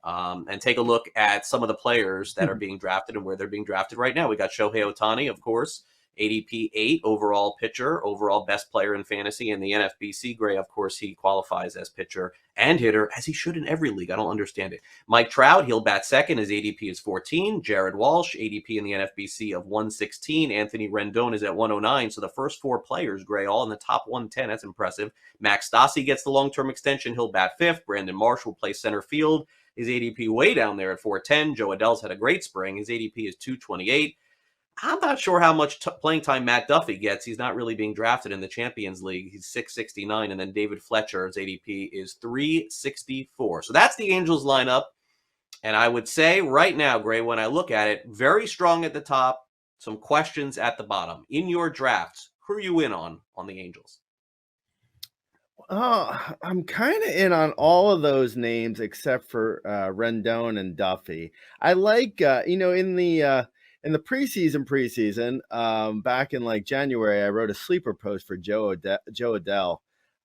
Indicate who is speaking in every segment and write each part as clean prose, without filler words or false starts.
Speaker 1: and take a look at some of the players that are being drafted and where they're being drafted right now. We got Shohei Ohtani, of course, ADP 8, overall pitcher, overall best player in fantasy in the NFBC. Gray, of course, he qualifies as pitcher and hitter, as he should in every league. I don't understand it. Mike Trout, he'll bat second. His ADP is 14. Jared Walsh, ADP in the NFBC of 116. Anthony Rendon is at 109. So the first four players, Gray, all in the top 110. That's impressive. Max Stassi gets the long-term extension. He'll bat fifth. Brandon Marsh will play center field. His ADP way down there at 410. Joe Adell's had a great spring. His ADP is 228. I'm not sure how much playing time Matt Duffy gets. He's not really being drafted in the Champions League. He's 669, and then David Fletcher's ADP is 364. So that's the Angels lineup. And I would say right now, Gray, when I look at it, very strong at the top, some questions at the bottom. In your drafts, who are you in on the Angels?
Speaker 2: Oh, I'm kind of in on all of those names except for Rendon and Duffy. I like, in the preseason, back in like January, I wrote a sleeper post for Joe Adell.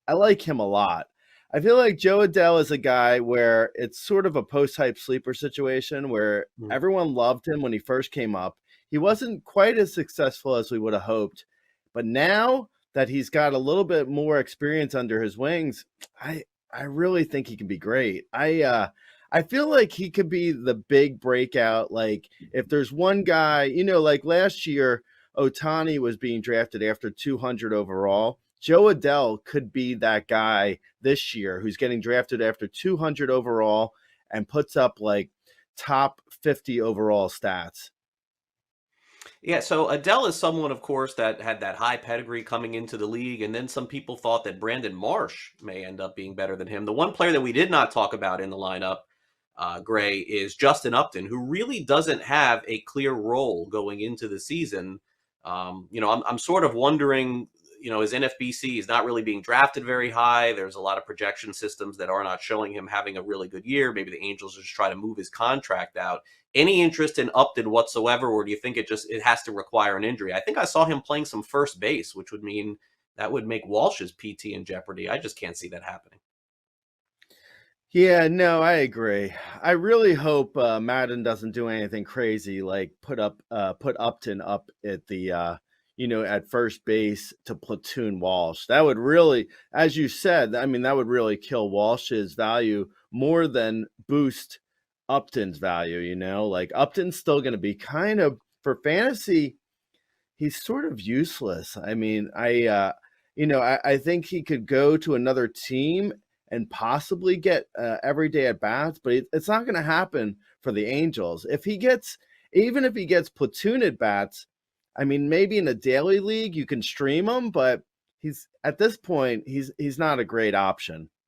Speaker 2: I like him a lot. I feel like Joe Adell is a guy where it's sort of a post-hype sleeper situation where everyone loved him when he first came up. He wasn't quite as successful as we would have hoped, but now that he's got a little bit more experience under his wings, I really think he can be great. I feel like he could be the big breakout. Like if there's one guy, like last year, Ohtani was being drafted after 200 overall. Joe Adell could be that guy this year who's getting drafted after 200 overall and puts up like top 50 overall stats.
Speaker 1: Yeah, so Adell is someone, of course, that had that high pedigree coming into the league, and then some people thought that Brandon Marsh may end up being better than him. The one player that we did not talk about in the lineup, Gray, is Justin Upton, who really doesn't have a clear role going into the season. I'm sort of wondering, his NFBC is not really being drafted very high. There's a lot of projection systems that are not showing him having a really good year. Maybe the Angels are just trying to move his contract out. Any interest in Upton whatsoever, or do you think it has to require an injury? I think I saw him playing some first base, which would mean that would make Walsh's PT in jeopardy. I just can't see that happening.
Speaker 2: Yeah, no, I agree. I really hope Madden doesn't do anything crazy like put Upton up at the at first base to platoon Walsh. That would really, as you said, that would really kill Walsh's value more than boost Upton's value. Like Upton's still going to be kind of, for fantasy, he's sort of useless. I think he could go to another team and possibly get everyday at bats, but it's not going to happen for the Angels. Even if he gets platoon at bats, maybe in a daily league you can stream him, but at this point he's not a great option.